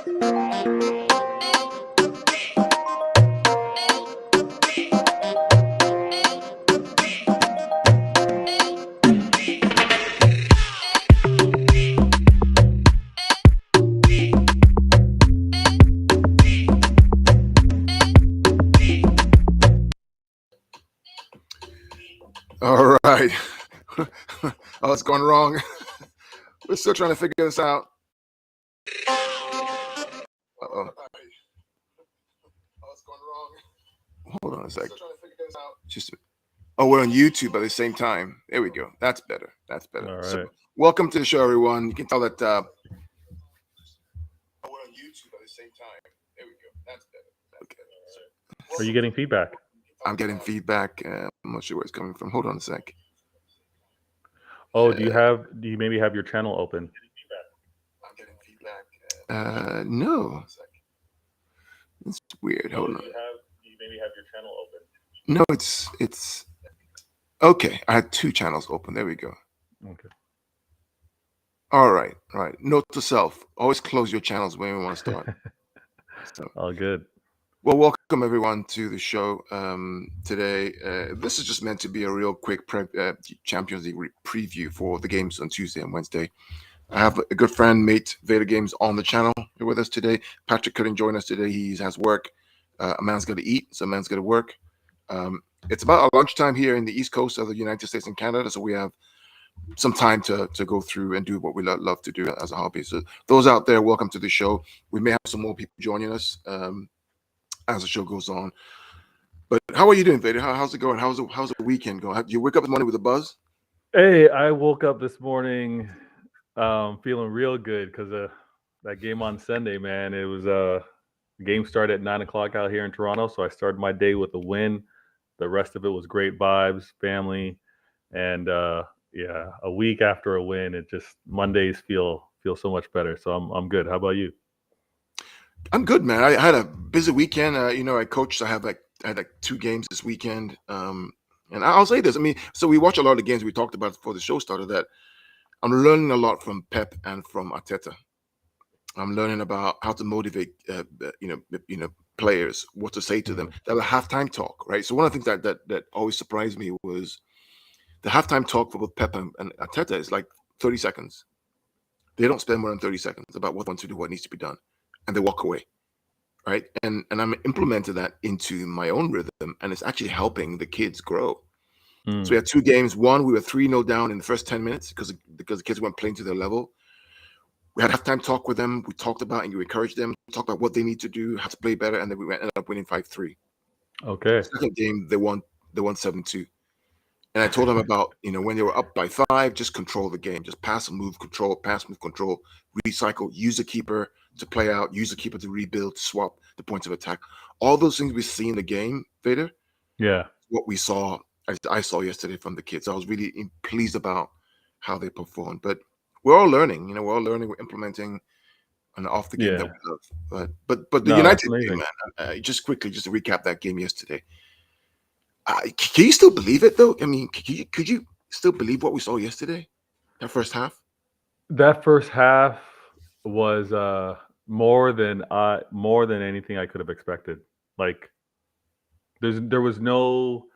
All right. Oh, it's going wrong. We're still trying to figure this out. Uh-oh. Hold on a sec. We're on YouTube at the same time. There we go. That's better. That's better. All right. So, welcome to the show, everyone. You can tell that we're on YouTube at the same time. There we go. That's better. Okay. Are you getting feedback? I'm getting feedback. I'm not sure where it's coming from. Hold on a sec. Oh, do you maybe have your channel open? I'm getting feedback. No. It's weird. Hold on. Do you maybe have your channel open? No, it's okay. I had two channels open. There we go. Okay. All right. Note to self: always close your channels when we want to start. So, all good. Well, welcome everyone to the show today. This is just meant to be a real quick Champions League preview for the games on Tuesday and Wednesday. I have a good friend, mate, Vader Games, on the channel here with us today. Patrick couldn't join us today. He has work. A man's got to eat, so a man's got to work. It's about our lunchtime here in the East Coast of the United States and Canada, so we have some time to go through and do what we love to do as a hobby. So those out there, welcome to the show. We may have some more people joining us as the show goes on. But how are you doing, Vader? How's it going? How's the weekend going? Did you wake up this morning with a buzz? Hey, I woke up this morning feeling real good because that game on Sunday, man. It was the game started at 9:00 out here in Toronto, so I started my day with a win. The rest of it was great vibes, family, and a week after a win, it just Mondays feel so much better. So I'm good. How about you? I'm good, man. I had a busy weekend. I coached. I had like 2 games this weekend. And I'll say this. I mean, so we watch a lot of the games we talked about before the show started. That I'm learning a lot from Pep and from Arteta. I'm learning about how to motivate, players, what to say to them. That was halftime talk, right? So one of the things that always surprised me was the halftime talk for both Pep and Arteta is like 30 seconds. They don't spend more than 30 seconds about what they want to do, what needs to be done, and they walk away, right? And I'm implementing that into my own rhythm, and it's actually helping the kids grow. So we had 2 games. One, we were 3-0 down in the first 10 minutes because the kids weren't playing to their level. We had halftime talk with them. We talked about and you encouraged them, talked about what they need to do, how to play better, and then we ended up winning 5-3. Okay. The second game, they won 7-2. And I told them about, when they were up by 5, just control the game. Just pass, move, control, recycle, use the keeper to play out, use the keeper to rebuild, swap the points of attack. All those things we see in the game, Vader. Yeah. What we saw, I saw yesterday from the kids. I was really pleased about how they performed. But we're all learning, we're implementing and off the game that we love. But the United game, man, just quickly, just to recap that game yesterday. Can you still believe it though? I mean, could you still believe what we saw yesterday? That first half? That first half was more than anything I could have expected. Like there's no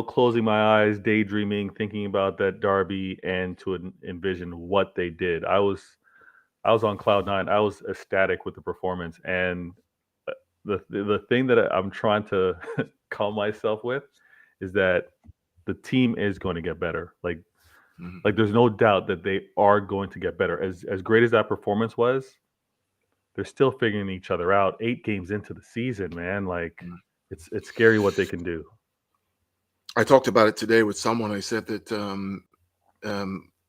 closing my eyes, daydreaming, thinking about that derby and to envision what they did. I was on cloud 9. I was ecstatic with the performance, and the thing that I'm trying to calm myself with is that the team is going to get better. Like there's no doubt that they are going to get better. As great as that performance was, they're still figuring each other out. 8 games into the season, man. Like it's scary what they can do. I talked about it today with someone. I said that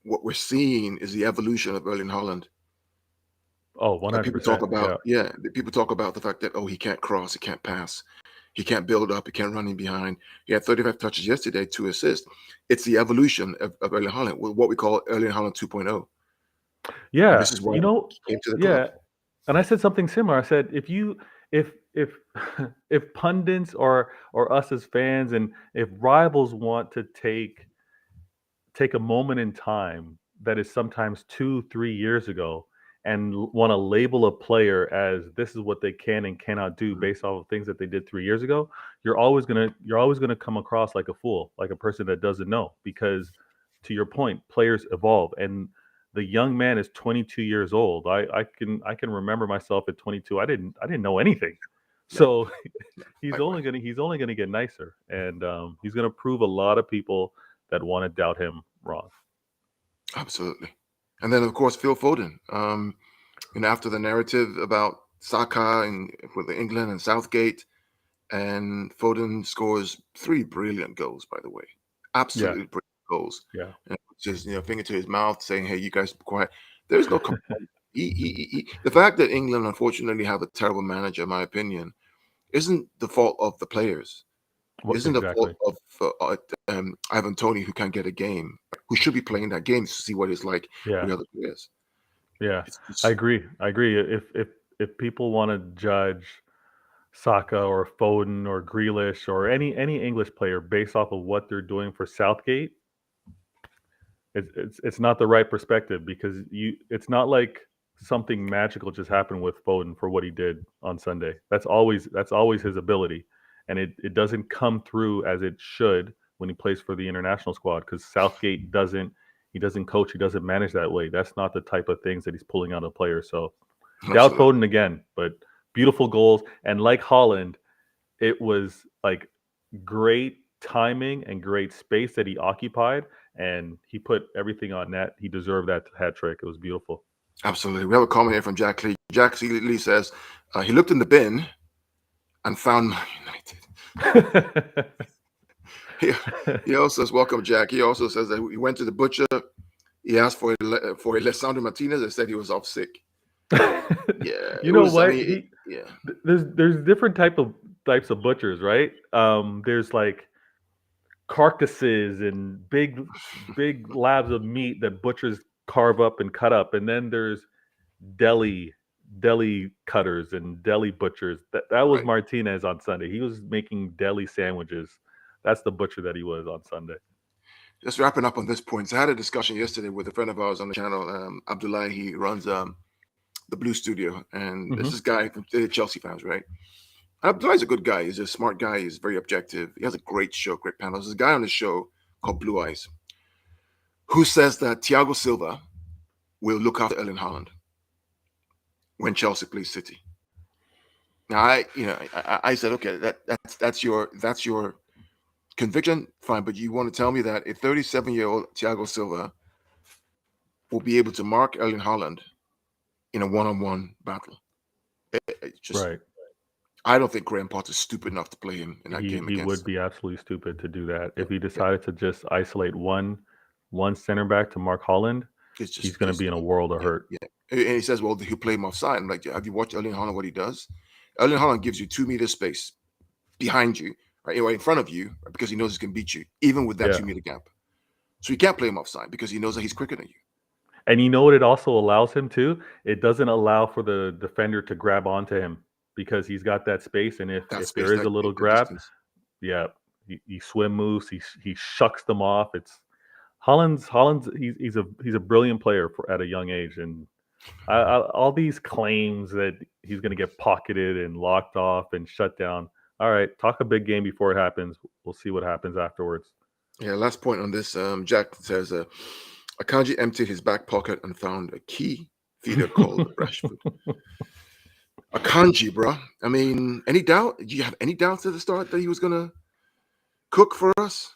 what we're seeing is the evolution of Erling Haaland. Oh, 100%. People talk about people talk about the fact that he can't cross, he can't pass, he can't build up, he can't run in behind. He had 35 touches yesterday, 2 assists. It's the evolution of Erling Haaland, what we call Erling Haaland 2.0. Yeah, and this is why he came to the club. And I said something similar. I said, if pundits or us as fans and if rivals want to take a moment in time that is sometimes 2-3 years ago and want to label a player as this is what they can and cannot do based off of things that they did 3 years ago, you're always gonna come across like a fool, like a person that doesn't know. Because to your point, players evolve, and the young man is 22 years old. I can remember myself at 22. I didn't know anything. Yeah, So he's likewise. only gonna get nicer, and he's gonna prove a lot of people that want to doubt him wrong. Absolutely. And then, of course, Phil Foden. And after the narrative about Saka and with England and Southgate, and Foden scores 3 brilliant goals, by the way. Yeah, Absolutely brilliant goals. yeah. And just, finger to his mouth saying, hey, you guys be quiet. There's no the fact that England, unfortunately, have a terrible manager, in my opinion, isn't the fault of the players. What Isn't the fault exactly? of Ivan Toney, who can't get a game, who should be playing that game to see what it's like with Yeah, the other players. yeah. It's I just agree. I agree. If people want to judge Saka or Foden or Grealish or any English player based off of what they're doing for Southgate, it's not the right perspective, because it's not like something magical just happened with Foden for what he did on Sunday. That's always his ability, and it doesn't come through as it should when he plays for the international squad, because Southgate doesn't coach, he doesn't manage that way. That's not the type of things that he's pulling out of players. So doubt absolutely, Foden again, but beautiful goals, and like Holland, it was like great timing and great space that he occupied, and he put everything on net. He deserved that hat trick. It was beautiful. absolutely. We have a comment here from Jack Lee. Jack Lee says he looked in the bin and found Man United. He, he also says, "Welcome, Jack." He also says that he went to the butcher. He asked for Alessandro Martinez. They said he was off sick. Yeah, You it know was. I what? mean, yeah, There's different types of butchers, right? There's like carcasses and big slabs of meat that butchers carve up and cut up, and then there's deli deli cutters and deli butchers. That was right. Martinez on Sunday. He was making deli sandwiches. That's the butcher that he was on Sunday. Just wrapping up on this point. So I had a discussion yesterday with a friend of ours on the channel, Abdullah. He runs the Blue Studio, and this Hmm. is guy from the Chelsea fans, right? Abdullah's a good guy. He's a smart guy. He's very objective. He has a great show, great panel. There's a guy on the show called Blue Eyes who says that Thiago Silva will look after Erling Haaland when Chelsea plays City. Now, I said, okay, that's your conviction, fine, but you want to tell me that a 37-year-old Thiago Silva will be able to mark Erling Haaland in a one-on-one battle? It just, Right. I don't think Graham Potter's stupid enough to play him in that He game he would against. be absolutely stupid to do that. Yeah, If he yeah. decided to just isolate one center back to Mark Holland, It's he's just, going to be in a world of yeah, hurt. yeah. And he says, well, he'll play him offside. I'm like, have you watched Erling Haaland, what he does? Erling Haaland gives you 2 meters space behind you, right, in front of you, right, because he knows he can beat you, even with that Yeah. 2 meter gap. So you can't play him offside because he knows that he's quicker than you. And you know what it also allows him to? It doesn't allow for the defender to grab onto him, because he's got that space, and That if space, there is that a little the grab, distance. yeah, he swim moves, he shucks them off. It's Holland's he's a brilliant player at a young age, and all these claims that he's going to get pocketed and locked off and shut down. All right, talk a big game before it happens. We'll see what happens afterwards. Yeah, last point on this. Jack says, Akanji emptied his back pocket and found a key feeder called Rashford. Akanji, bro. I mean, any doubt? Did you have any doubts at the start that he was going to cook for us?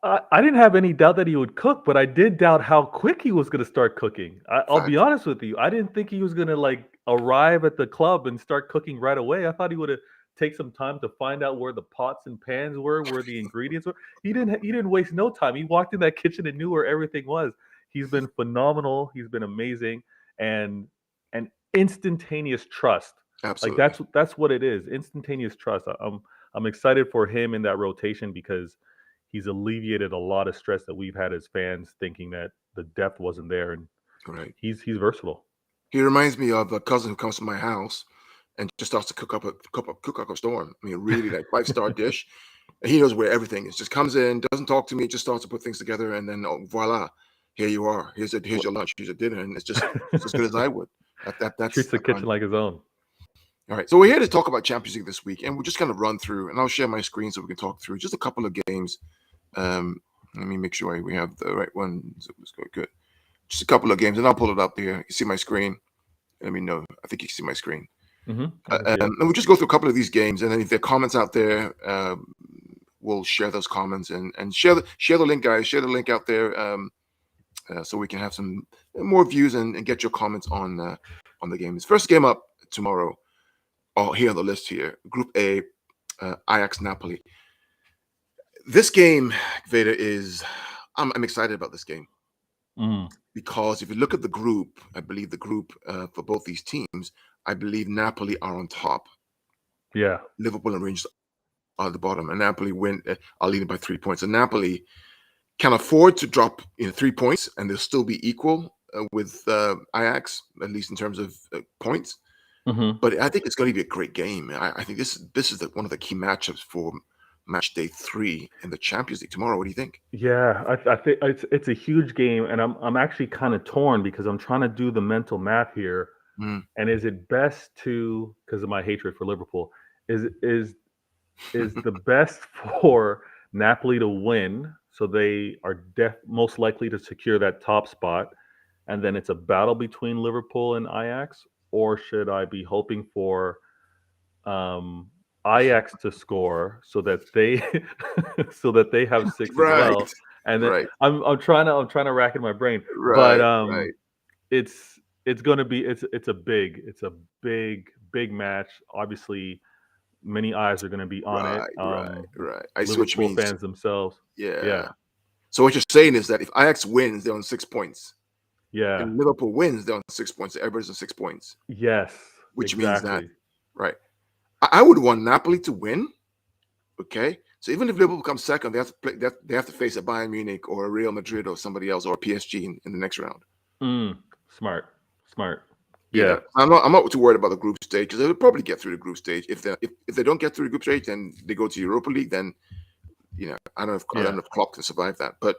I didn't have any doubt that he would cook, but I did doubt how quick he was going to start cooking. I'll be Fact. honest with you. I didn't think he was going to like arrive at the club and start cooking right away. I thought he would have take some time to find out where the pots and pans were, where the ingredients were. He didn't waste no time. He walked in that kitchen and knew where everything was. He's been phenomenal. He's been amazing, and instantaneous trust. Like Absolutely. that's what it is. Instantaneous trust. I'm excited for him in that rotation, because he's alleviated a lot of stress that we've had as fans, thinking that the depth wasn't there, and Right. he's versatile. He reminds me of a cousin who comes to my house and just starts to cook up a storm. I mean, really like 5-star dish. And he knows where everything is. Just comes in, doesn't talk to me, just starts to put things together, and then voila, here you are. Here's your lunch. Here's your dinner, and it's just as good as I would. That's Treats the kitchen like his own. All right, so we're here to talk about Champions League this week, and we're just going to run through, and I'll share my screen so we can talk through just a couple of games. Let me make sure we have the right one. So let's go good. Just a couple of games, and I'll pull it up here. You see my screen? Let me know. I think you can see my screen. And we'll just go through a couple of these games, and then if there are comments out there, we'll share those comments and share the link, guys. Share the link out there so we can have some more views and get your comments on the games. First game up tomorrow. Oh, here on the list here, Group A, Ajax Napoli. This game, Vader, I'm excited about this game because if you look at the group, I believe the group for both these teams, I believe Napoli are on top. Yeah, Liverpool and Rangers are at the bottom, and Napoli are leading by 3 points. And Napoli can afford to drop 3 points, and they'll still be equal with Ajax, at least in terms of points. But I think it's going to be a great game. I think this is one of the key matchups for Matchday 3 in the Champions League tomorrow. What do you think? Yeah, I think it's a huge game, and I'm actually kind of torn because I'm trying to do the mental math here. And is it best to, because of my hatred for Liverpool, is the best for Napoli to win, so they are most likely to secure that top spot, and then it's a battle between Liverpool and Ajax, or should I be hoping for Ajax to score so that they have 6 as well? And then I'm trying to rack in my brain, but it's going to be it's a big match. Obviously, many eyes are going to be on it. Right. I see what you mean. Fans themselves. Yeah. So what you're saying is that if Ajax wins, they're on 6 points. Yeah. And Liverpool wins, they're on 6 points. So everybody's on 6 points. Yes. Which means that, right? I would want Napoli to win. Okay. So even if Liverpool comes second, they have to play. They have to face a Bayern Munich or a Real Madrid or somebody else or a PSG in the next round. Smart. Yeah. I'm not too worried about the group stage because they'll probably get through the group stage. If they don't get through the group stage, then they go to Europa League. Then I don't know if Klopp can survive that. But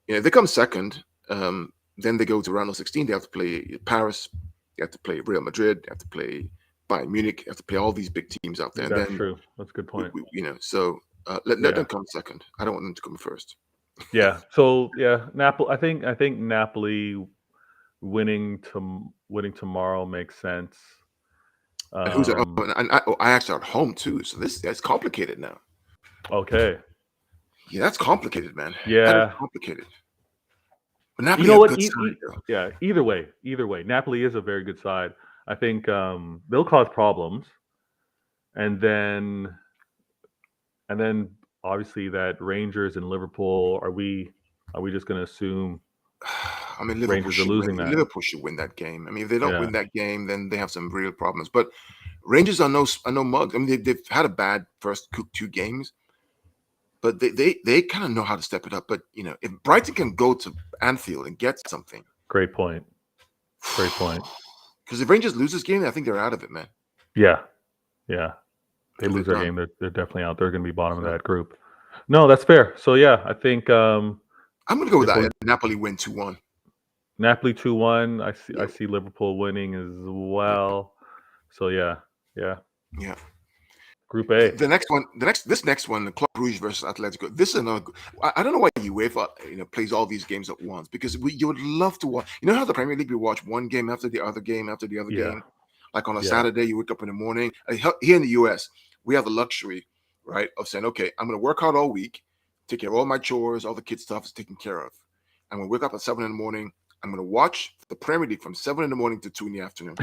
if they come second, then they go to round of 16. They have to play Paris. They have to play Real Madrid. They have to play Bayern Munich. They have to play all these big teams out there. That's true. That's a good point. So let them come second. I don't want them to come first. Yeah. So Napoli. I think Napoli winning tomorrow makes sense. And who's Ajax are at home too, so that's complicated now. Okay. Yeah, that's complicated, man. Yeah, that is complicated. But Napoli, you know what? Either way, Napoli is a very good side. I think they'll cause problems, and then obviously that Rangers and Liverpool. Are we just going to assume? I mean, Liverpool should win that game. I mean, if they don't win that game, then they have some real problems. But Rangers are no mugs. I mean, they've had a bad first 2 games, but they kind of know how to step it up. But if Brighton can go to Anfield and get something, great point. Because if Rangers lose this game, I think they're out of it, man. Yeah. They lose their game, they're definitely out. They're going to be bottom of that group. No, that's fair. So I think I'm going to go with that. Napoli win 2-1. Napoli 2-1. I see Liverpool winning as well. So yeah. Group A. This next one, the Club Brugge versus Atletico. This is another. I don't know why UEFA plays all these games at once because you would love to watch. You know how the Premier League we watch one game after the other game after the other game. Like on a Saturday, you wake up in the morning. Here in the US, we have the luxury, right, of saying, okay, I'm going to work hard all week, take care of all my chores, all the kids' stuff is taken care of. I'm going to wake up at 7 in the morning. I'm going to watch the Premier League from 7 in the morning to 2 in the afternoon.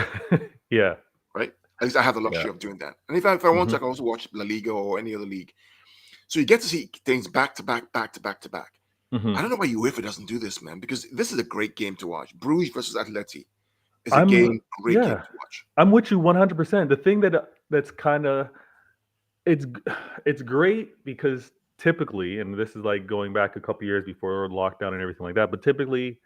Yeah. Right? At least I have the luxury of doing that. And if I want to, I can also watch La Liga or any other league. So you get to see things back to back. I don't know why UEFA doesn't do this, man, because this is a great game to watch. Bruges versus Atleti is a great game to watch. I'm with you 100%. The thing that's kind of it's great because typically, and this is like going back a couple years before lockdown and everything like that, but typically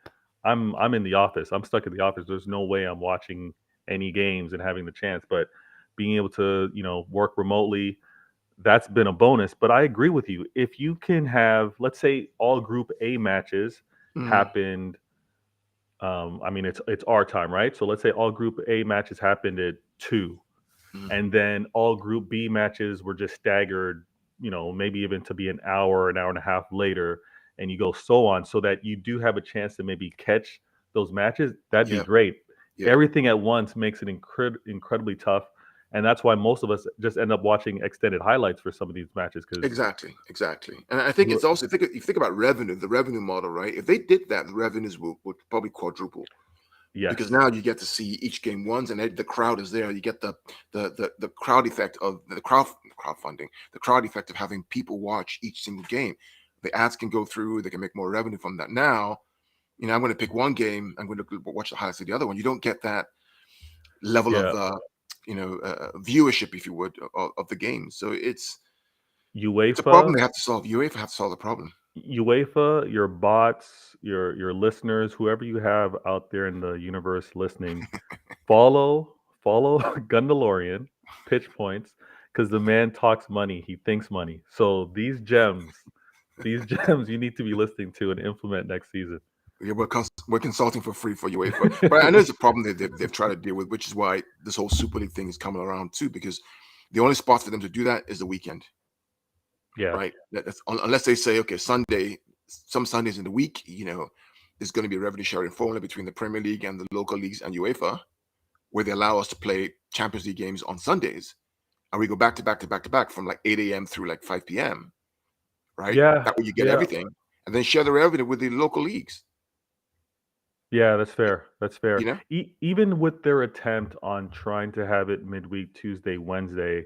I'm in the office. I'm stuck in the office. There's no way I'm watching any games and having the chance, but being able to, work remotely, that's been a bonus. But I agree with you. If you can have, let's say, all Group A matches happened. I mean, it's our time, right? So let's say all Group A matches happened at 2, and then all Group B matches were just staggered, maybe even to be an hour and a half later, and you go so on, so that you do have a chance to maybe catch those matches. That'd be Yeah. great. Yeah. Everything at once makes it incredibly tough, and that's why most of us just end up watching extended highlights for some of these matches because Exactly. And I think you it's also, if you think about revenue, the revenue model, right? If they did that, the revenues would probably quadruple. Because yes, now you get to see each game once, and the crowd is there. You get the crowd effect of the crowdfunding, the crowd effect of having people watch each single game. The ads can go through; they can make more revenue from that. Now, I'm going to pick one game. I'm going to watch the highlights of the other one. You don't get that level of yeah. viewership, if you would, of the game. So it's a problem UEFA they have to solve. UEFA have to solve the problem. UEFA, your bots, your listeners, whoever you have out there in the universe listening, follow Gundalorian, pitch points, because the man talks money, he thinks money. So these gems you need to be listening to and implement next season. Yeah, we're consulting for free for UEFA, but I know it's a problem that they've tried to deal with, which is why this whole Super League thing is coming around too. Because the only spot for them to do that is the weekend, Yeah. right? Unless they say, okay, some Sundays in the week, there's going to be a revenue sharing formula between the Premier League and the local leagues and UEFA, where they allow us to play Champions League games on Sundays, and we go back to back to back to back from like 8 a.m. through like 5 p.m. Right? Yeah. That way you get Yeah. everything, and then share the revenue with the local leagues. Yeah, that's fair. That's You fair. know? Even with their attempt on trying to have it midweek, Tuesday, Wednesday,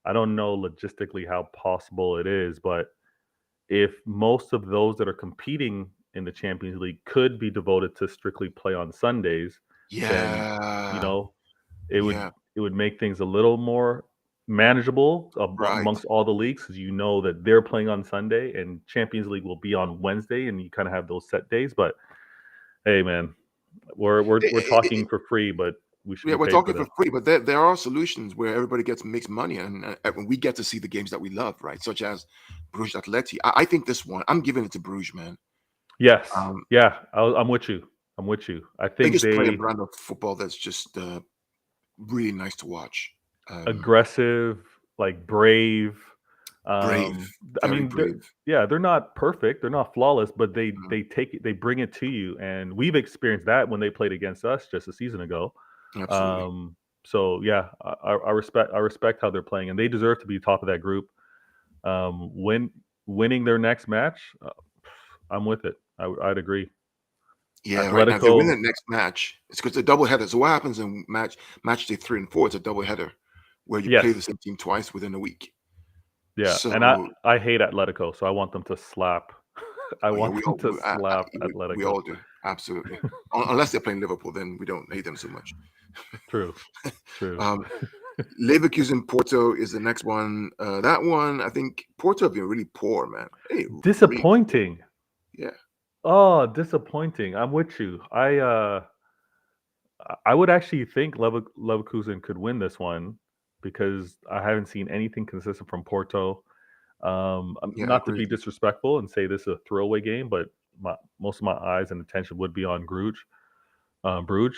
I don't know logistically how possible it is, but if most of those that are competing in the Champions League could be devoted to strictly play on Sundays, then you Yeah. know it would Yeah. it would make things a little more manageable Right. amongst all the leagues because you know that they're playing on Sunday and Champions League will be on Wednesday, and you kind of have those set days. But hey, man, we're talking for free, but we should Yeah, be we're paid for talking for this. free, but there are solutions where everybody makes money, and we get to see the games that we love, right? Such as Bruges Atleti. I think this one, I'm giving it to Bruges, man. Yes, Um, yeah, I'm with you. I'm with you. I they think just play a they brand of football that's just really nice to watch. aggressive, like brave. Brave, I very mean, brave. they're not perfect, they're not flawless, but Mhm. they take it, they bring it to you, and we've experienced that when they played against us just a season ago. Absolutely. Um, so yeah, I respect how they're playing, and they deserve to be top of that group. Winning their next match, I'm with it. I'd agree. Yeah, right now, if they win the Atletico, next match, it's because it's a double header. So what happens in match day 3 and 4? It's a double header where you play the yes, same team twice within a week. yeah, and I So I hate Atletico, so I want them to slap. I oh, yeah, want them to slap we Atletico. all do. Absolutely. Unless they're playing Liverpool, then we don't hate them so much. True, true. Um, Leverkusen Porto is the next one. That one, I think Porto have been really poor, man. Hey, really, Disappointing. yeah, Oh, disappointing. I'm with you. I would actually think Leverkusen could win this one because I haven't seen anything consistent from Porto. yeah, I Not to agree be with you. disrespectful and say this is a throwaway game, but most of my eyes and attention would be on Bruges.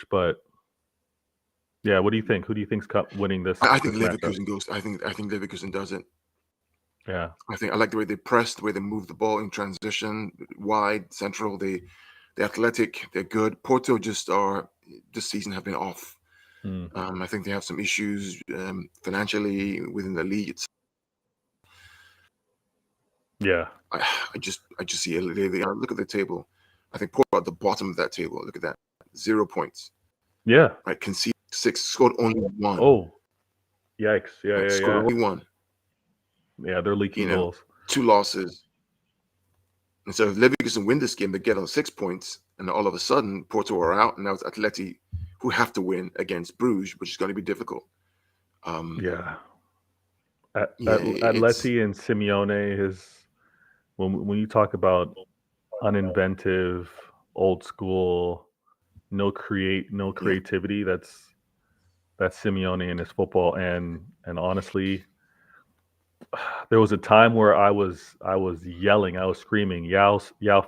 But yeah, what do you think? Who do you think's winning I think this matchup? Leverkusen goes. I think Leverkusen does it. Yeah, I like the way they press, the way they move the ball in transition, wide, central. They're athletic. They're good. Porto just are this season have been off. mm, I think they have some issues financially within the league. yeah, I just see it. They are. Look at the table. I think Porto at the bottom of that table. Look at that. 0 points. yeah. Right. Conceded 6. Scored only 1. Oh, yikes! Yeah, Right. yeah, Scored yeah. only 1. Yeah, they're You leaking know, goals. 2 losses. And so if Leverkusen win this game, they get on 6 points, and all of a sudden Porto are out, and now it's Atleti who have to win against Bruges, which is going to be difficult. Um, Yeah, yeah, it's Atleti and Simeone is when you talk about uninventive, old school, no yeah, creativity. That's Simeone and his football, and honestly, there was a time where I was yelling, I was screaming, Yao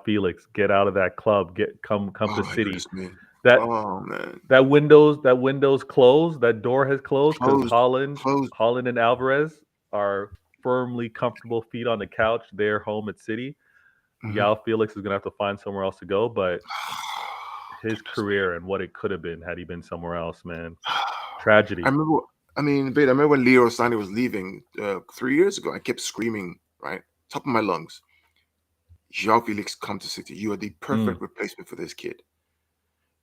Felix, get out of that club, come to Oh my City. goodness me. That Oh man. that window's closed, that door has closed because Closed. Holland, Closed. Holland and Alvarez are firmly comfortable feet on the couch. They're home at City. Mhm. Yao Felix is gonna have to find somewhere else to go, but his Goodness me. career and what it could have been had he been somewhere else, man. I Tragedy. remember. I mean, Bait, I remember when Leo Sani was leaving 3 years ago. I kept screaming, right, top of my lungs, "Joao Felix, come to City. You are the Mm, perfect replacement for this kid.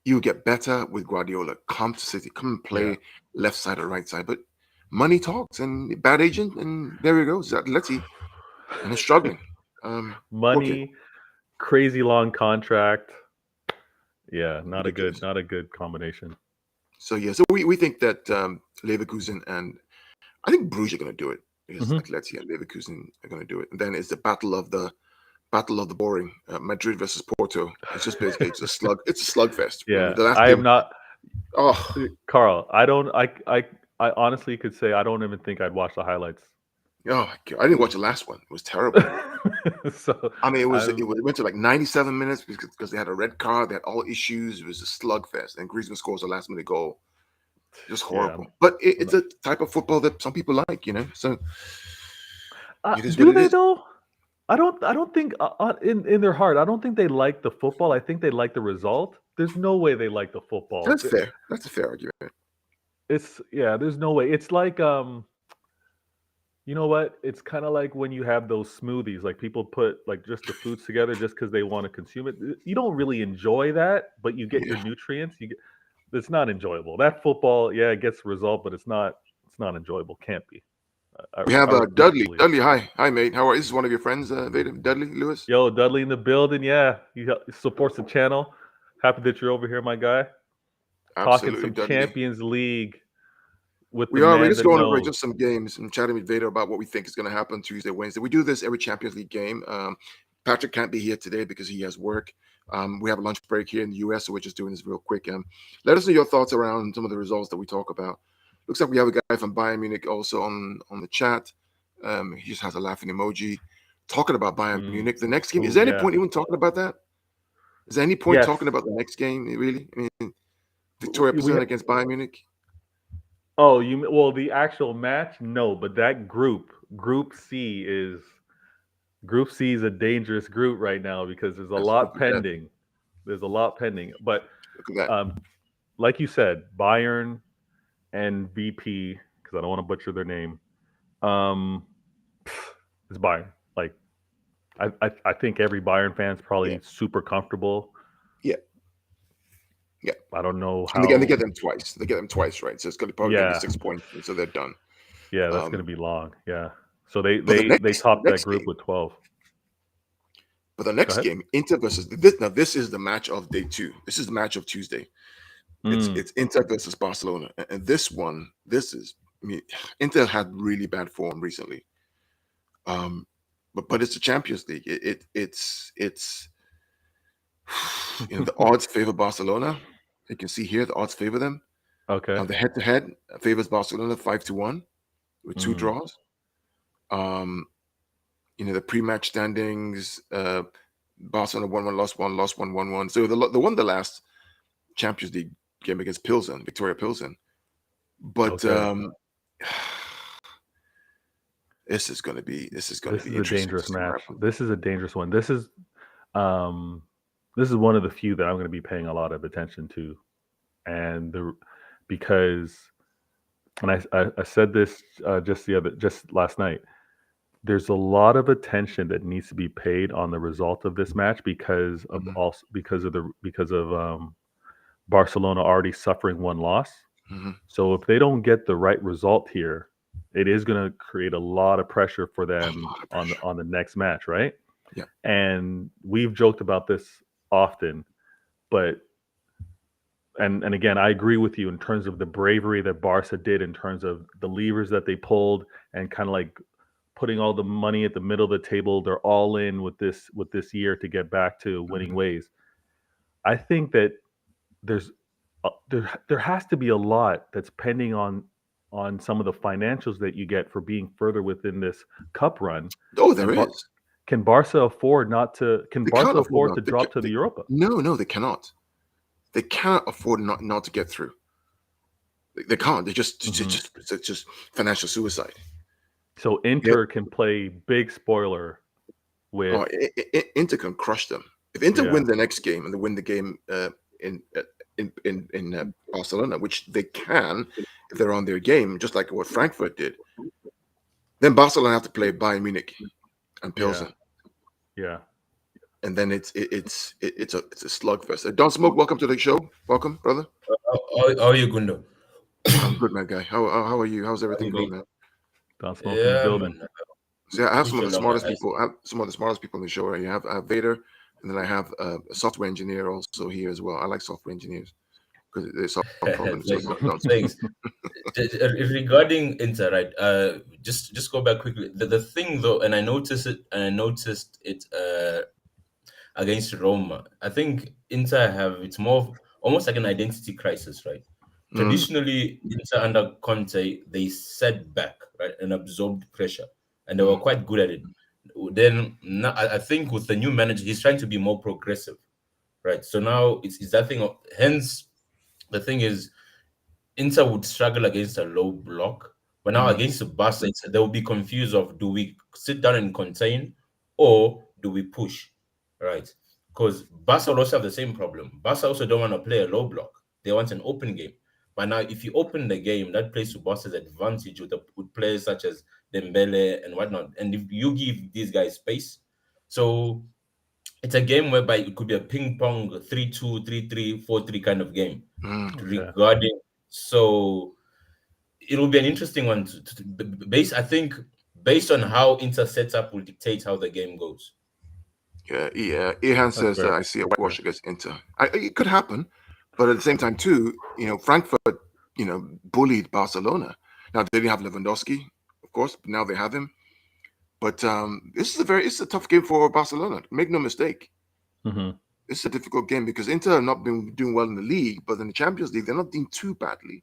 You will get better with Guardiola. Come to City. Come and yeah. play left side or right side." But money talks, and bad agent, and there we go. Zaleti, and he's struggling. Poor kid. Money, crazy long contract. Yeah, not a good, Ridiculous. not a good combination. So yeah, so we think that Leverkusen and I think Bruges are going to do it because Hmm. Atleti and Leverkusen are going to do it. And then it's the battle of the boring Madrid versus Porto. It's just basically it's a slug. It's a slugfest. I mean, Yeah, the last I am game. not Oh Carl. I don't. I honestly could say I don't even think I'd watch the highlights. oh, I didn't watch the last one. It was terrible. So I mean, I'm. it went to like 97 minutes because they had a red card. They had all issues. It was a slugfest. And Griezmann scores a last minute goal. Just Yeah. horrible. But I'm it's not- a type of football that some people like. So it is what do it they is. though? I don't think in their heart. I don't think they like the football. I think they like the result. There's no way they like the football. That's fair. That's a fair argument. It's yeah. There's no way. It's like you know what? It's kind of like when you have those smoothies, like people put like just the foods together just because they want to consume it. You don't really enjoy that, but you get your Yeah. nutrients. You get it's not enjoyable. That football, yeah, it gets the result, but it's not enjoyable. Can't be. I, We have I refuse to Dudley. believe. Dudley, hi, mate. How are you? This is one of your friends, Vader. Dudley Lewis. Yo, Dudley in the building. Yeah, he supports the channel. Happy that you're over here, my guy. Talking Absolutely, some Dudley. Champions League with the We're man just that going over knows. just some games and chatting with Vader about what we think is going to happen Tuesday, Wednesday. We do this every Champions League game. Patrick can't be here today because he has work. We have a lunch break here in the US, so we're just doing this real quick. Let us know your thoughts around some of the results that we talk about. Looks like we have a guy from Bayern Munich also on the chat. He just has a laughing emoji talking about Bayern Mm. Munich. The next game, is Oh there any yeah. point even talking about that? Is there any point Yes. talking about the next game, really? I mean, Victoria We Plzen against Bayern Munich? Oh, well, the actual match, no, but that Group C is a dangerous group right now because there's a That's, look lot at that. pending. There's a lot pending, but Look at that. um, like you said, Bayern and BP, because I don't want to butcher their name. Um, it's Bayern. Like I think every Bayern fan's Yeah. probably super comfortable. Yeah. Yeah. I don't know And they how. get them twice. They get them twice, right? So it's probably going to be Yeah, 6 points, and so they're done. yeah, that's gonna Um, be long. Yeah, so they but the they they next the topped that next group game, with 12. but the Go next ahead. game, Inter versus this. Now this is the match of day two. This is the match of Tuesday. Mm, It's Inter versus Barcelona, and this one, this is. I mean, Inter had really bad form recently. Um, but it's the Champions League. It's the odds favor Barcelona. You can see here the odds favor them. okay. The head-to-head favors Barcelona 5-1 with two Mm, draws. Um, the pre-match standings, Barcelona 1-1, lost 1-1. So they won the last Champions League game against Pilsen, Victoria Pilsen. But okay. this is gonna This be is a interesting to dangerous see what match. happens. This is a dangerous one. Um this is one of the few that I'm going to be paying a lot of attention to, and the because and I said this just last night. There's a lot of attention that needs to be paid on the result of this match Mhm, because of Barcelona already suffering one loss. mhm. So if they don't get the right result here, it is going to create a lot of pressure for A them lot of on pressure. the next match, right? Yeah. And we've joked about this often, but and again, I agree with you in terms of the bravery that Barca did in terms of the levers that they pulled and kind of like putting all the money at the middle of the table. They're all in with this year to get back to winning Mhm. ways. I think that there's there has to be a lot that's pending on some of the financials that you get for being further within this cup run. Oh, there And is. can Barca afford not to? Can They can't Barca afford afford to not. drop to the Europa? No, they cannot. They cannot afford not to get through. They can't. It's just financial suicide. So You know, Inter can play big spoiler with. oh, Inter can crush them if Inter Yeah. win the next game and they win the game in Barcelona, which they can if they're on their game, just like what Frankfurt did. Then Barcelona have to play Bayern Munich and Pilsen, Yeah. and then it's a slugfest. Don Smoke, welcome to the show. Welcome, brother. How are you, Gundo? I'm good, my guy. How are you? How's everything going, man? Don Smoke in the Yeah, building. man. So I have some of the Inshallah, smartest man. people. I have some of the smartest people in the show. Right? I have Vader, and then I have a software engineer also here as well. I like software engineers because they solve problems. So Thanks. Regarding Inter, right? Just go back quickly. The thing though, and I noticed it against Roma. I think Inter it's more almost like an identity crisis, right? Traditionally, Inter under Conte, they sat back, right, and absorbed pressure, and they were quite good at it. Then I think with the new manager, he's trying to be more progressive, right? So now it's that thing. Hence, the thing is, Inter would struggle against a low block, but now against the Barca, they will be confused of do we sit down and contain or do we push, right? Because Barca will also have the same problem. Barca also don't want to play a low block; they want an open game. But now, if you open the game, that plays to Barca's advantage with players such as Dembele and whatnot. And if you give these guys space, so it's a game whereby it could be a ping pong 3-2, 3-3, 4-3 kind of game. Regarding so it'll be an interesting one I think based on how Inter sets up will dictate how the game goes. Yeah. Ihan says I see a whitewash against Inter. It could happen, but at the same time too, Frankfurt, bullied Barcelona. Now they didn't have Lewandowski, of course, but now they have him. But this is it's a tough game for Barcelona. Make no mistake. This is a difficult game because Inter have not been doing well in the league, but in the Champions League they're not doing too badly.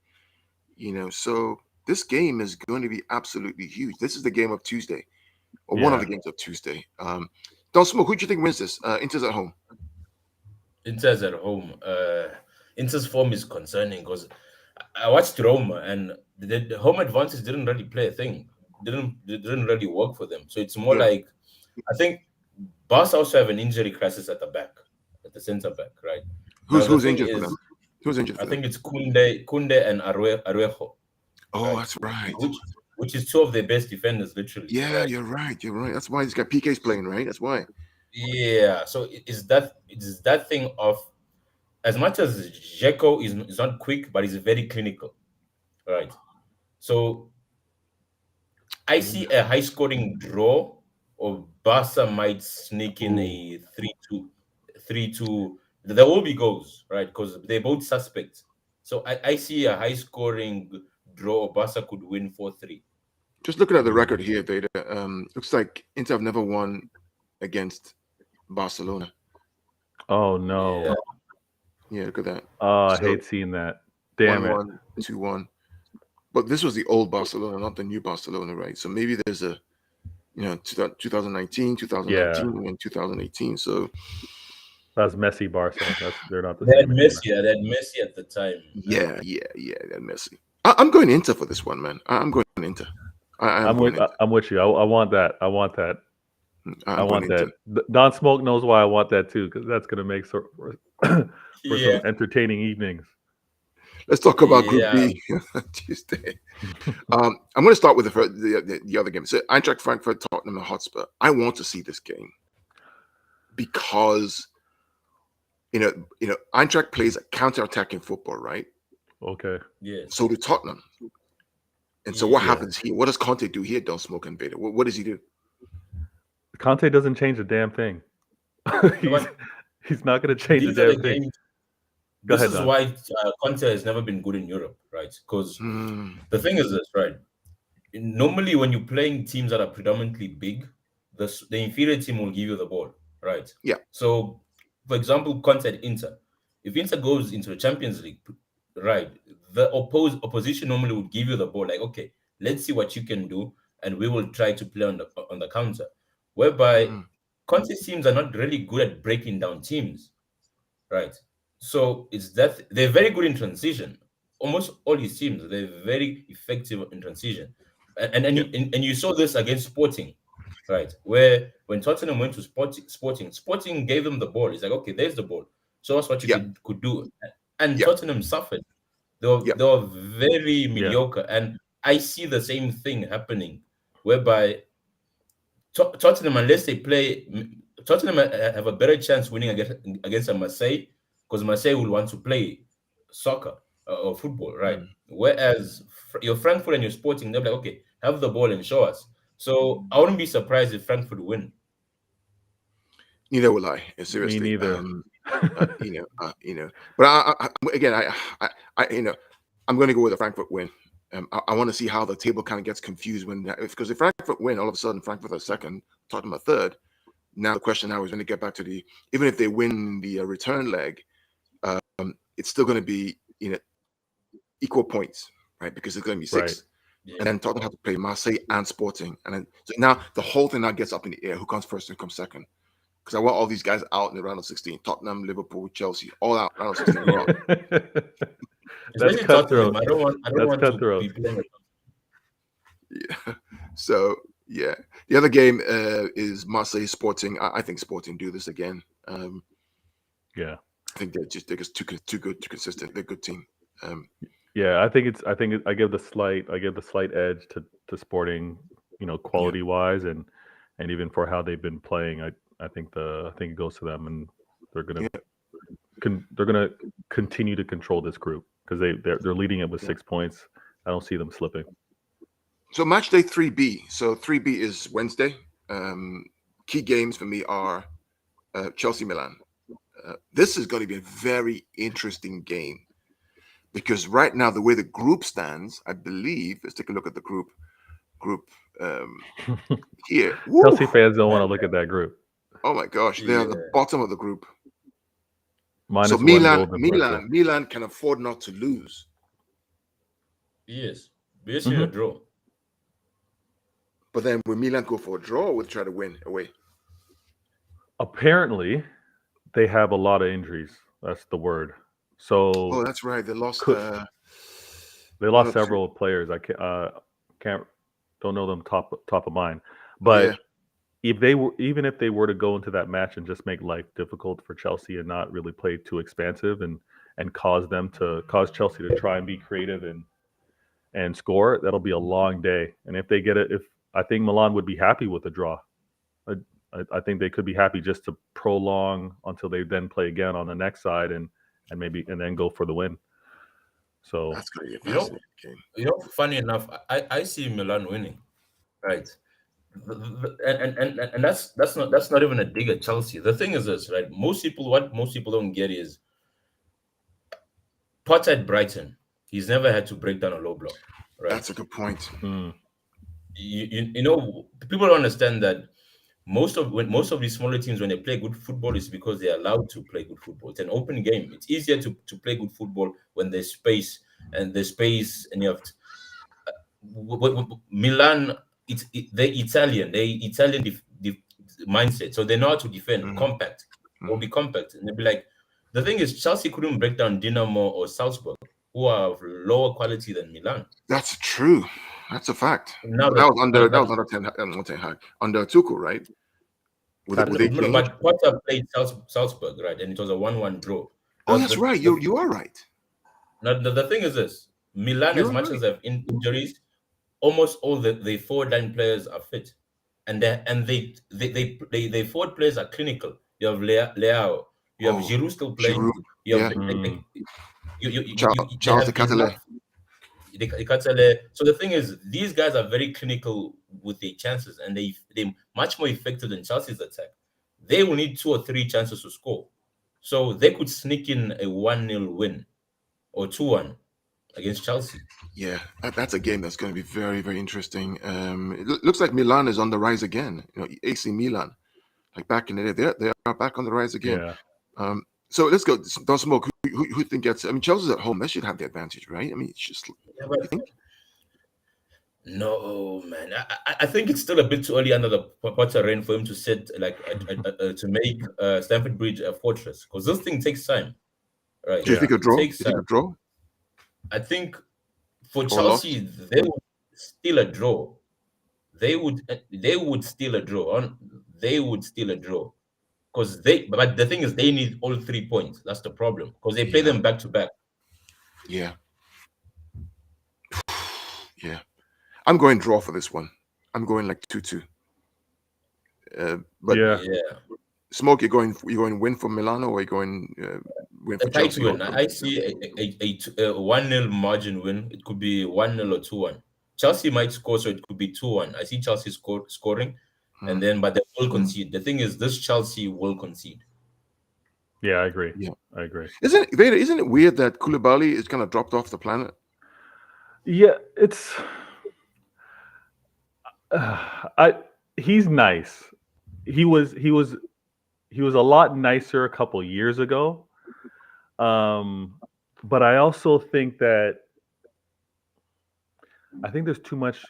So this game is going to be absolutely huge. This is the game of Tuesday, or one of the games of Tuesday. Don't Smoke, who do you think wins this? Inter's at home. Inter's at home. Inter's form is concerning because I watched Roma and the home advantage didn't really play a thing. Didn't really work for them. So it's more like I think Barca also have an injury crisis at the back, at the center back, right? Who's injured for them? Who's injured for I think them? it's Kunde and Aruejo. Oh, right? That's right. Which is two of their best defenders, literally. Yeah, right? You're right. That's why he's got PK's playing, right? That's why. Yeah. So it's that thing of as much as Dzeko is not quick, but he's very clinical, right? So I see a high scoring draw, or Barca might sneak in a 3-2, 3-2. There will be goals, right? Because they're both suspects. So I see a high scoring draw, or Barca could win 4-3. Just looking at the record here, Veda, looks like Inter have never won against Barcelona. Oh no! Yeah, look at that. I hate seeing that. Damn 1-1, 2-1. But this was the old Barcelona, not the new Barcelona, right? So maybe there's a, 2019, and 2018. So that's Messi Barca. They're not the They had same. Messi. They had Messi at the time. Yeah, that Messi. I'm going Inter for this one, man. I'm going Inter. I'm with you. I want that. I want that. I want that. Don Smoke knows why I want that too, because that's going to make for some entertaining evenings. Let's talk about Group B Tuesday. I'm going to start with the other game. So Eintracht Frankfurt, Tottenham, and Hotspur. I want to see this game because Eintracht plays a counter-attacking football, right? Okay. Yeah. So do Tottenham. And so what happens here? What does Conte do here? Don't Smoke and Vader. What does he do? Conte doesn't change a damn thing. He's not going to change a damn thing. This is why Conte has never been good in Europe, right? Because the thing is this, right? Normally, when you're playing teams that are predominantly big, the inferior team will give you the ball, right? Yeah. So, for example, Conte at Inter. If Inter goes into the Champions League, right, the opposition normally would give you the ball, like, okay, let's see what you can do, and we will try to play on the counter. Whereby Mhm. Conte's teams are not really good at breaking down teams, right? So it's that they're very good in transition. Almost all his teams, they're very effective in transition, Yeah, and you saw this against Sporting, right? Where when Tottenham went to Sporting gave them the ball. It's like, okay, there's the ball. Show us what you yeah, could do, and yeah, Tottenham suffered. yeah. They were very Yeah. mediocre, and I see the same thing happening, whereby Tottenham, unless they play, Tottenham have a better chance winning against a Marseille, because Marseille will want to play soccer or football, right? Mm. Whereas your Frankfurt and your Sporting, they're like, okay, have the ball and show us. So I wouldn't be surprised if Frankfurt win. Neither will I. Me Seriously. neither. But again, I'm going to go with a Frankfurt win. I want to see how the table kind of gets confused because if Frankfurt win, all of a sudden Frankfurt are second, Tottenham are third. Now the question now is when they get back to even if they win the return leg, it's still going to be equal points, right? Because it's going to be Right. six, and then Tottenham have to play Marseille and Sporting, and then so now the whole thing now gets up in the air. Who comes first and who comes second? Because I want all these guys out in the round of 16. Tottenham, Liverpool, Chelsea, all out round of 16. We're out. That's Especially cutthroat. Tottenham. I don't want That's to cutthroat. be playing. Yeah. So yeah, the other game is Marseille Sporting. I think Sporting do this again. Yeah. I think they're just too good, too consistent. They're a good team. Yeah, I give the slight edge to Sporting, quality wise and even for how they've been playing. I think it goes to them, and they're gonna they're gonna continue to control this group because they're leading it with 6 points. I don't see them slipping. So Matchday 3B. So 3B is Wednesday. Key games for me are Chelsea Milan. This is going to be a very interesting game because right now the way the group stands, I believe. Let's take a look at the group here. Chelsea Woo! fans don't want to look at that group. Oh my gosh, they're at the bottom of the group. Minus So one goal differential. Milan can afford not to lose. Yes, basically a draw. But then will Milan go for a draw or will try to win away? Apparently, they have a lot of injuries. That's the word. So that's right. They lost. They lost several players. I don't know them top of mind. But even if they were to go into that match and just make life difficult for Chelsea and not really play too expansive and cause Chelsea to try and be creative and score, that'll be a long day. And if they get it, I think Milan would be happy with a draw. I think they could be happy just to prolong until they then play again on the next side and then go for the win. So that's going to be a fascinating game. Funny enough, I see Milan winning, right? And that's not even a dig at Chelsea. The thing is this, right? What most people don't get is Potter at Brighton. He's never had to break down a low block, right? That's a good point. People don't understand that most of these smaller teams, when they play good football, is because they're allowed to play good football. It's an open game. It's easier to play good football when there's space and you have Milan. They're Italian. They Italian mindset, so they know how to defend. Compact. Will be compact, and they'll be like. The thing is, Chelsea couldn't break down Dinamo or Salzburg, who are of lower quality than Milan. That's true. That's a fact. That was under Tuchel, right? But Potter played Salzburg, right? And it was a 1-1 draw. Oh, that's right. You are right. Now, the thing is this. Milan, as much as they have injuries, almost all the forward-line players are fit. And they forward players are clinical. You have Leao. You have Giroud still playing. You have Charles de Ketelaere. So the thing is, these guys are very clinical with their chances, and they're much more effective than Chelsea's attack. They will need 2 or 3 chances to score, so they could sneak in a 1-0 win or 2-1 against Chelsea. Yeah, that's a game that's going to be very, very interesting. It looks like Milan is on the rise again. AC Milan, like back in the day, they are back on the rise again. Yeah. So let's go. Don't smoke. Who think gets? I mean, Chelsea's at home. They should have the advantage, right? I mean, it's just. Yeah, You think? no, man. I think it's still a bit too early under the Potter reign for him to set to make Stamford Bridge a fortress, because this thing takes time, right? Do you think a It draw? takes You think a time. draw I think for or loss? Chelsea, they would steal a draw. They would steal a draw. They would steal a draw because But the thing is, they need all 3 points. That's the problem, because they play Yeah. them back to back. Yeah. Yeah. I'm going draw for this one. I'm going like 2-2. But Yeah. Smoke, you're going win for Milano, or you're going win for A tight Chelsea? win. I see a 1-0 margin win. It could be 1-0 or 2-1. Chelsea might score, so it could be 2-1. I see Chelsea scoring, and then but they will concede. The thing is, this Chelsea will concede. Yeah, I agree. Yeah. I agree. Isn't it weird that Koulibaly is kind of dropped off the planet? Yeah, it's. He's nice. He was a lot nicer a couple years ago. But I also think that there's too much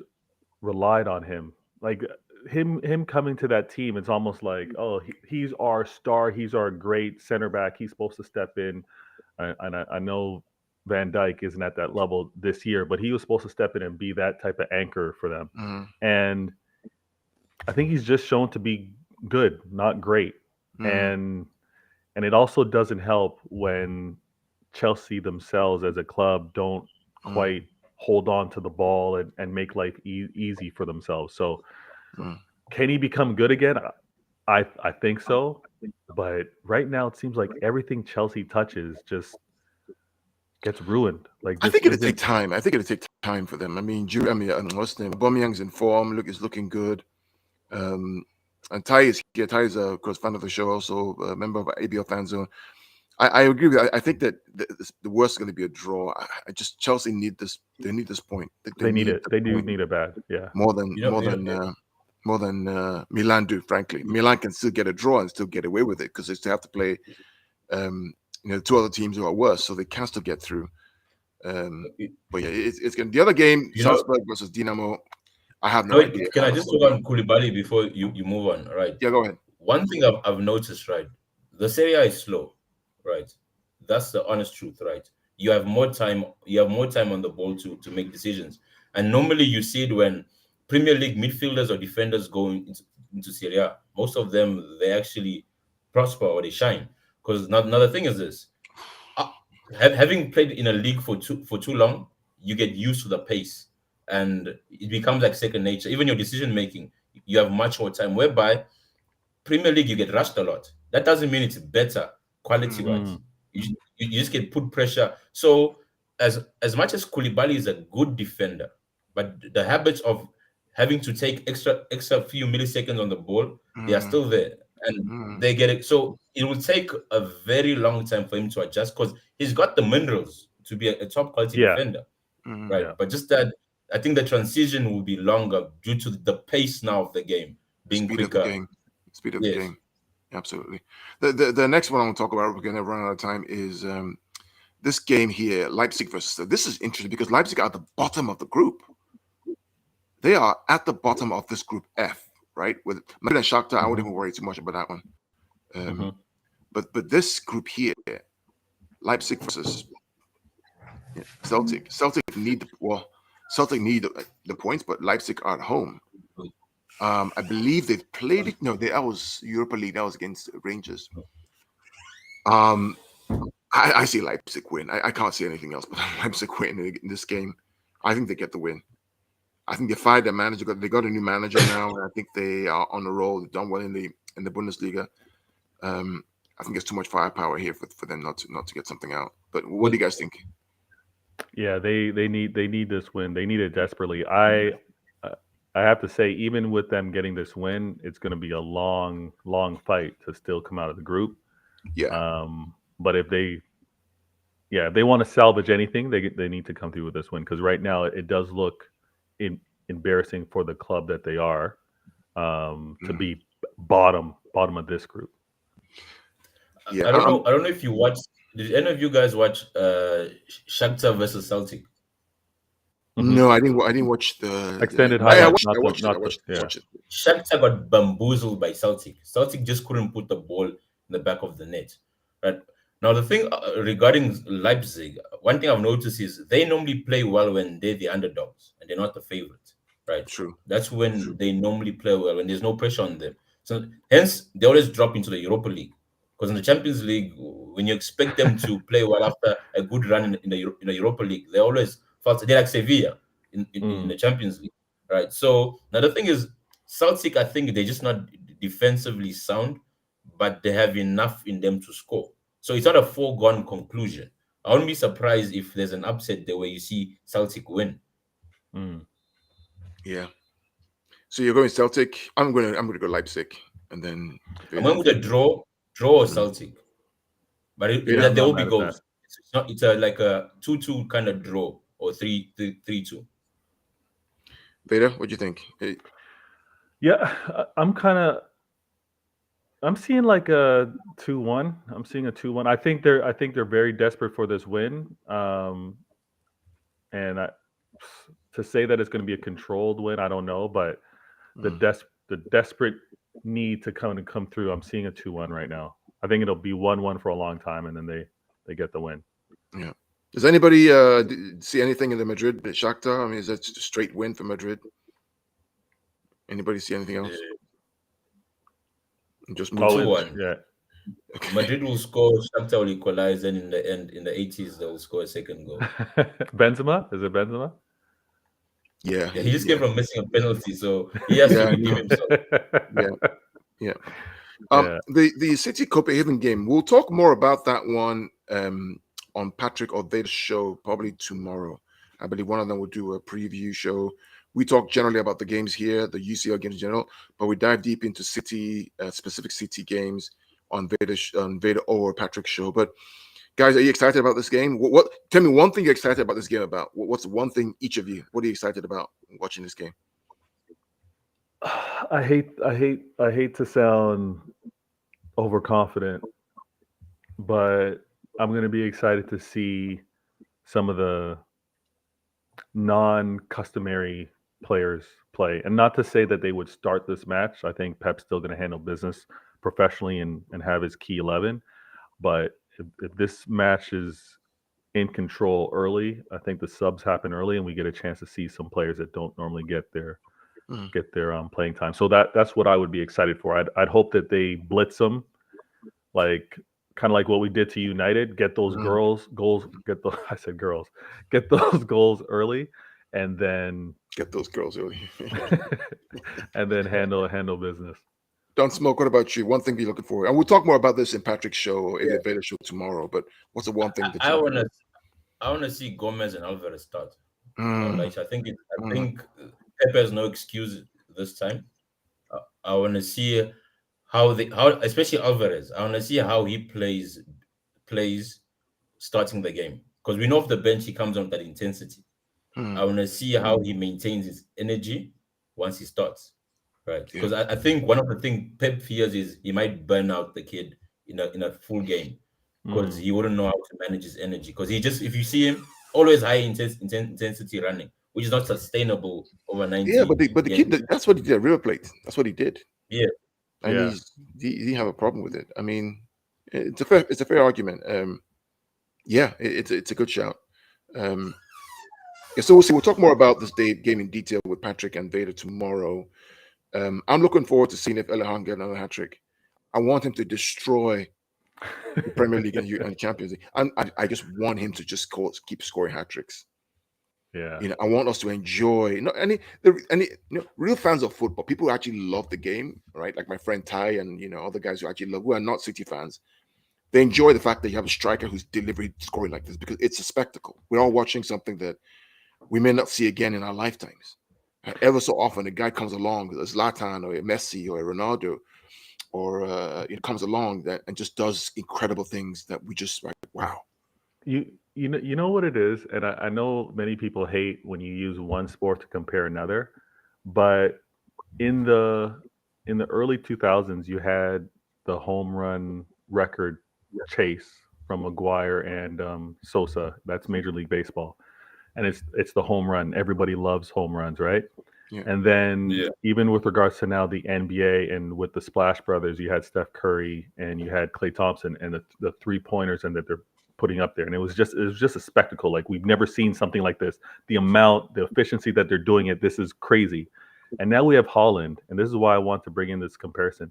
relied on him. Like him coming to that team, it's almost like, oh, he's our star. He's our great center back. He's supposed to step in. And I know Van Dijk isn't at that level this year, but he was supposed to step in and be that type of anchor for them. And I think he's just shown to be good, not great. And it also doesn't help when Chelsea themselves as a club don't quite hold on to the ball and make life easy for themselves. So can he become good again? I think so. But right now it seems like everything Chelsea touches just gets ruined. Like I think it'll take time. I think it'll take time for them. I mean, what's his name? Aubameyang's in form. Is looking good. And Ty is here. Ty is, of course, fan of the show, also a member of ABL Fan Zone. I agree with you. I think that the worst is going to be a draw. I just Chelsea need this. They need this point. They need it. They do need it bad. Yeah. More than Milan do. Frankly, Milan can still get a draw and still get away with it because they still have to play. Two other teams who are worse, so they can still get through. But yeah, it's going. The other game, Salzburg versus Dinamo. I have no idea. Can I just talk on Koulibaly before you move on? Right. Yeah, go ahead. One thing I've noticed, right? The Serie A is slow, right? That's the honest truth, right? You have more time. You have more time on the ball to make decisions. And normally you see it when Premier League midfielders or defenders go into Serie A. Most of them, they actually prosper or they shine. Because another thing is this: having played in a league for too long, you get used to the pace, and it becomes like second nature. Even your decision making, you have much more time. Whereby Premier League, you get rushed a lot. That doesn't mean it's better quality wise. You just get put pressure. So as much as Koulibaly is a good defender, but the habits of having to take extra few milliseconds on the ball, they are still there. And they get it. So it will take a very long time for him to adjust because he's got the minerals to be a top quality defender. Right. Yeah. But just that, I think the transition will be longer due to the pace now of the game being quicker. Speed of the game. Absolutely. The next one I want to talk about, we're going to run out of time, is this game here, Leipzig versus. This is interesting because Leipzig are at the bottom of the group. They are at the bottom of this group F. Right, with Madrid and Shakhtar, I wouldn't even worry too much about that one. But this group here, Leipzig versus Celtic. Celtic need the points, but Leipzig are at home. I believe they've played it. No, that was Europa League. That was against Rangers. I see Leipzig win. I can't see anything else but Leipzig win in this game. I think they get the win. I think they fired their manager. They got a new manager now, and I think they are on a roll. They've done well in the Bundesliga. I think there's too much firepower here for them not to get something out. But what do you guys think? Yeah, they need this win. They need it desperately. I have to say, even with them getting this win, it's going to be a long fight to still come out of the group. Yeah. But if they want to salvage anything, they need to come through with this win because right now it does look embarrassing for the club that they are to be bottom of this group. Yeah, I don't know. I don't know if you watched. Did any of you guys watch Shakhtar versus Celtic? Mhm. no, I didn't. I didn't watch Extended I highlights, watched. I not the watched it. I not the watched. I yeah. watched it. Shakhtar got bamboozled by Celtic. Celtic just couldn't put the ball in the back of the net. Right now, the thing regarding Leipzig, one thing I've noticed is they normally play well when they're the underdogs and they're not the favorites. Right, True. that's when they normally play well when there's no pressure on them. So hence they always drop into the Europa League because in the Champions League, when you expect them to play well after a good run in the Europa League, they always fall. They're like Sevilla in Mm. the Champions League, right? So now the thing is, Celtic, I think they're just not defensively sound, but they have enough in them to score. So it's not a foregone conclusion. I wouldn't be surprised if there's an upset there where you see Celtic win. Mm. Yeah. So you're going Celtic. I'm going to go Leipzig, and then I'm Vader. going with a draw or Mhm. Celtic, but Yeah, I'm there not will be mad at that. goals. It's not. It's a like a 2-2 kind of draw or 3-2. Vader, what do you think? Yeah, I'm seeing like a 2-1. I'm seeing a 2-1. I think they're very desperate for this win. And to say that it's going to be a controlled win, I don't know, but the Mm, desperate need to come through. I'm seeing a 2-1 right now. I think it'll be 1-1 for a long time, and then they get the win. yeah. Does anybody see anything in the Madrid Shakhtar? I mean, is that just a straight win for Madrid? Anybody see anything else? Just move Oh, on. 2-1. yeah. Okay. Madrid will score. Shakhtar will equalize, and in the end, in the 80s, they'll score a second goal. Benzema? Is it Benzema? Yeah. Yeah, he just came Yeah. from missing a penalty, so he has to Yeah. I redeem know. himself. Yeah. Yeah. Yeah. The City Copenhagen game. We'll talk more about that one on Patrick or Vader's show probably tomorrow. I believe one of them will do a preview show. We talk generally about the games here, the UCL games in general, but we dive deep into City specific City games on Vader or Patrick's show. But guys, are you excited about this game? What? Tell me one thing you're excited about this game about. What's one thing each of you? What are you excited about watching this game? I hate to sound overconfident, but I'm going to be excited to see some of the non-customary players play. And not to say that they would start this match. I think Pep's still going to handle business professionally and have his key 11. But if this match is in control early, I think the subs happen early and we get a chance to see some players that don't normally get their Mm, playing time. So that's what I would be excited for. I'd hope that they blitz them, like kind of like what we did to United. Get those mm. goals. Get the I said girls. Get those goals early, and then Get those girls early. and then handle business. Don't Smoke, what about you? One thing you're looking for, and we'll talk more about this in Patrick's show or Yeah. Elliot Vader's show tomorrow. But what's the one thing that I you're looking wanna I wanna see Gomez and Alvarez start. for? Like I Mm, think Pepe has no excuse this time. I wanna see how especially Alvarez. I wanna see how he plays starting the game because we know off the bench he comes on with that intensity. I mm, want to see how he maintains his energy once he starts, right? yeah, Because I think one of the things Pep fears is he might burn out the kid in a full game because Mm. he wouldn't know how to manage his energy. Because he just if you see him always high intensity running, which is not sustainable over yeah. 90 But the kid, games. that's what he did at River Plate. That's what he did, Yeah, and Yeah. he didn't have a problem with it. I mean, it's a fair argument. Yeah, it's a good shout. Um, yeah, so we'll see. We'll talk more about this game in detail with Patrick and Vader tomorrow. I'm looking forward to seeing if Elhan get another hat trick. I want him to destroy the Premier League and Champions League. And I just want him to just keep scoring hat tricks. Yeah. I want us to enjoy. Not any real fans of football. People who actually love the game, right? Like my friend Ty and other guys who actually love, who are not City fans. They enjoy the fact that you have a striker who's delivering scoring like this because it's a spectacle. We're all watching something that we may not see again in our lifetimes. Ever so often, a guy comes along, a Zlatan or a Messi or a Ronaldo, or it comes along and just does incredible things that we just like, wow. You know what it is, and I know many people hate when you use one sport to compare another, but in the early 2000s, you had the home run record chase from Maguire and Sosa. That's Major League Baseball, and it's the home run. Everybody loves home runs, right? Yeah. And then Yeah. even with regards to now the NBA and with the Splash Brothers, you had Steph Curry and you had Klay Thompson and the 3-pointers and that they're putting up there, and it was just a spectacle. Like we've never seen something like this. The amount, the efficiency that they're doing it, this is crazy. And now we have Holland, and this is why I want to bring in this comparison.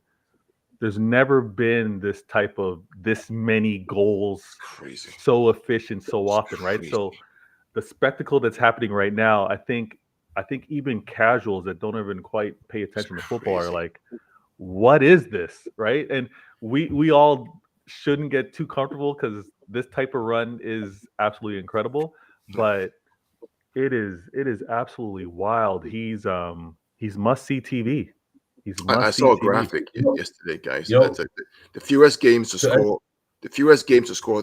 There's never been this type of this many goals, Crazy. so efficient, so It's often, right? crazy. So the spectacle that's happening right now, I think even casuals that don't even quite pay attention to football are crazy. like, what is this, right? And we all shouldn't get too comfortable because this type of run is absolutely incredible, but it is absolutely wild. He's must see TV. He's I must see saw a TV. graphic You know, yesterday, guys. you know, That's like the fewest games to so I- score. The fewest games to score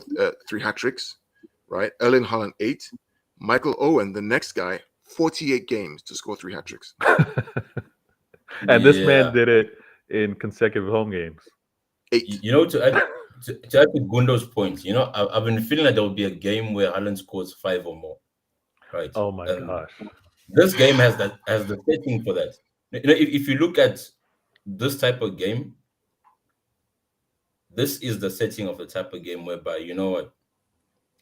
3 hat tricks, right? Erling Haaland 8, Michael Owen, the next guy, 48 games to score 3 hat tricks. And this man yeah. did it in consecutive home games. 8. You know, to add to Gundo's point, you know, I've been feeling like there will be a game where Haaland scores 5 or more, right? Oh my And gosh. this game has the setting for that. You know, if you look at this type of game, this is the setting of the type of game whereby, you know what,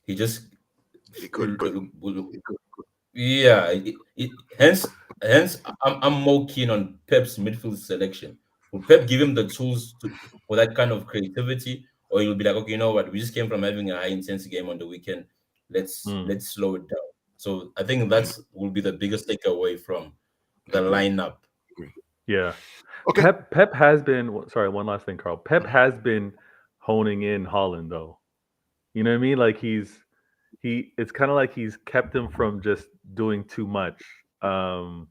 he just He could, but yeah. Hence, I'm more keen on Pep's midfield selection. Will Pep give him the tools for that kind of creativity, or he'll be like, okay, you know what, we just came from having a high intensity game on the weekend. Let's Mm. slow it down. So I think Yeah. that's will be the biggest takeaway from the Agree. lineup. Yeah. Okay. Pep has been sorry, one last thing, Carl. Pep has been honing in Holland though. You know what I mean? Like it's kind of like he's kept him from just doing too much. And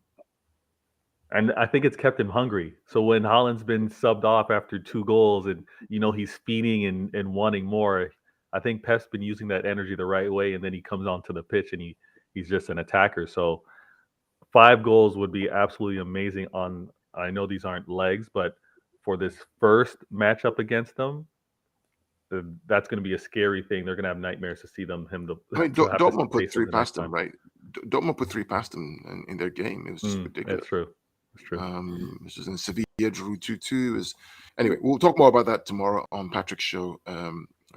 I think it's kept him hungry. So when Holland's been subbed off after 2 goals and he's feeding and wanting more, I think Pep's been using that energy the right way, and then he comes onto the pitch and he's just an attacker. So 5 goals would be absolutely amazing on, I know these aren't legs, but for this first matchup against them, that's going to be a scary thing. They're going to have nightmares to see him I mean, to have to Dortmund put face 3 them the next past them, time. right? Dortmund put 3 past them in their game. It was just ridiculous. That's true. That's true. This is in Sevilla, drew 2-2. Anyway, we'll talk more about that tomorrow on Patrick's show,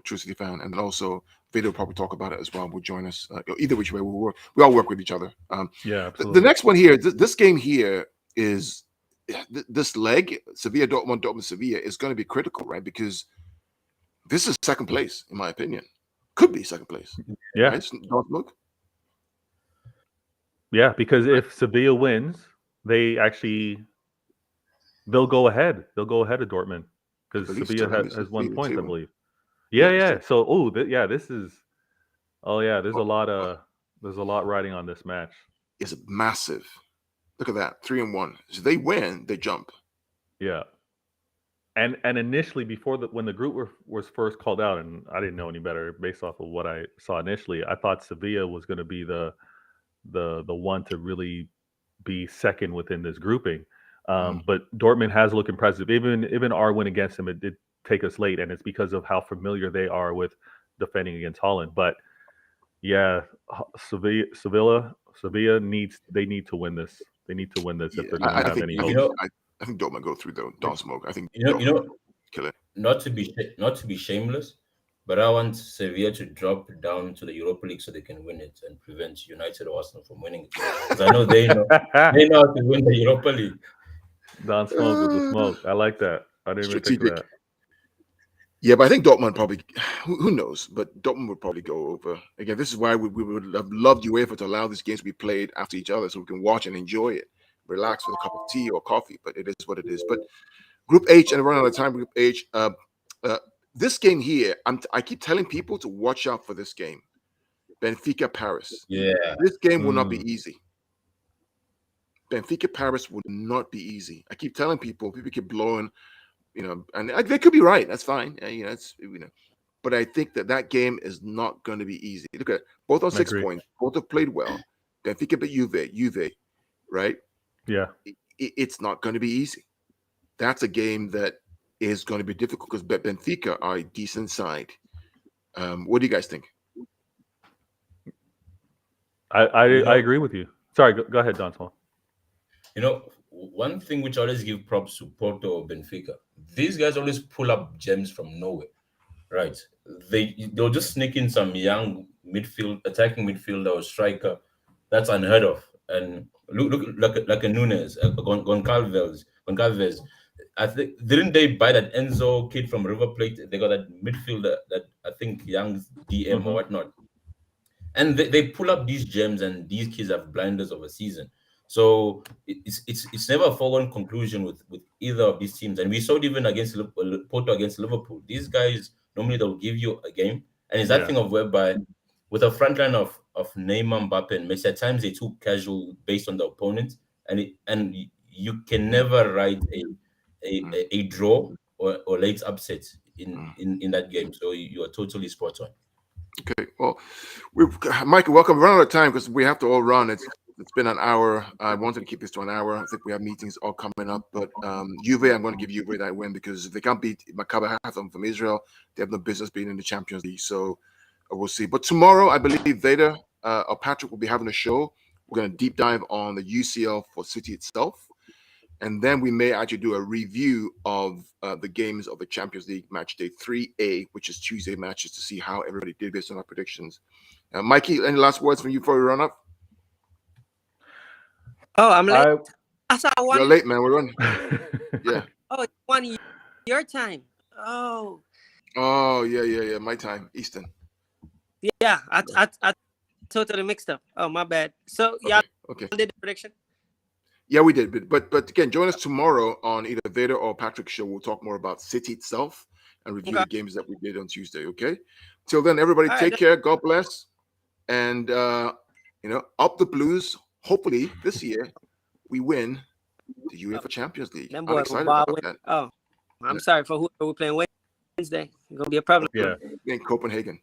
True City Fan, and then also Vito will probably talk about it as well. Will join us. Either which way, we all work with each other. Yeah, The absolutely. next one here, this game here is this leg, Sevilla, Dortmund, Sevilla, is going to be critical, right? Because this is second place, in my opinion. Could be second place. Yeah. Right? Dortmund. Yeah, because if Sevilla wins, they'll go ahead. They'll go ahead of Dortmund because believe Sevilla so. Let me has see 1 the point, I table. believe. Yeah, Yeah. it's So, this is. Oh yeah, there's a lot riding on this match. It's massive. Look at that, 3-1. So they win, they jump. Yeah. And initially, when the group was first called out, and I didn't know any better based off of what I saw initially, I thought Sevilla was going to be the one to really be second within this grouping. But Dortmund has looked impressive. Even our win against them, it did take us late, and it's because of how familiar they are with defending against Holland. But yeah, Sevilla need to win this. They need to win this if they're going to I have think any I hope. think, I think Dortmund go through though. Don't smoke. I think You know, kill it. not to be shameless, but I want Sevilla to drop down to the Europa League so they can win it and prevent United or Arsenal from winning it. Because I know they know how to win the Europa League. Don Smoke with the smoke. I like that. I didn't even think of that. Yeah, but I think Dortmund probably, who knows, but Dortmund would probably go over. Again, this is why we would have loved UEFA to allow these games to be played after each other so we can watch and enjoy it, relax with a cup of tea or coffee, but it is what it is. But Group H, and run out of time, Group H, this game here, I keep telling people to watch out for this game. Benfica, Paris. Yeah. This game will not be easy. Benfica, Paris will not be easy. I keep telling people keep blowing, and they could be right. That's fine. But I think that game is not going to be easy. Look at both on 6 points. Both have played well. Benfica beat Juve, right? Yeah. It's not going to be easy. That's a game that is going to be difficult because Benfica are a decent side. What do you guys think? I agree with you. Sorry, go ahead, Don Swan. You know, one thing which I always give props to Porto or Benfica, these guys always pull up gems from nowhere, right? They'll just sneak in some young attacking midfielder or striker that's unheard of. And look like a Nunes, Goncalves. I think didn't they buy that Enzo kid from River Plate? They got that midfielder that I think young DM or whatnot. And they pull up these gems, and these kids have blinders of a season. So it's never a foregone conclusion with either of these teams. And we saw it even against Porto against Liverpool. These guys normally they'll give you a game, and it's that thing of whereby with a front line of Neymar, Mbappe, and Messi, at times they too casual based on the opponent, and you can never write a draw or late upset in that game. So you are totally spot on. Okay, well, Michael, welcome. We're running out of time because we have to all run. It's been an hour. I wanted to keep this to an hour. I think we have meetings all coming up. But Juve, I'm going to give Juve that win because if they can't beat Maccabi Haifa from Israel, they have no business being in the Champions League. So we'll see. But tomorrow, I believe Vader or Patrick will be having a show. We're going to deep dive on the UCL for City itself. And then we may actually do a review of the games of the Champions League Matchday 3A, which is Tuesday matches, to see how everybody did based on our predictions. Mikey, any last words from you before we run up? Oh, I'm late. I saw one. You're late, man. We're running. Yeah. Oh, it's 1 your time. Oh. Oh, yeah. My time, Eastern. Yeah, I totally mixed up. Oh, my bad. So, y'all did the prediction? Yeah, we did. But again, join us tomorrow on either Vader or Patrick's show. We'll talk more about City itself and review the games that we did on Tuesday, okay? Till then, everybody take care. God bless. And, up the Blues. Hopefully, this year, we win the UEFA Champions League. I'm excited about that. Oh, I'm sorry for who we're playing Wednesday. It's going to be a problem. Yeah. In Copenhagen.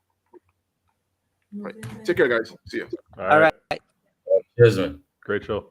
All right. Take care, guys. See you. All right. Cheers, man. Great show.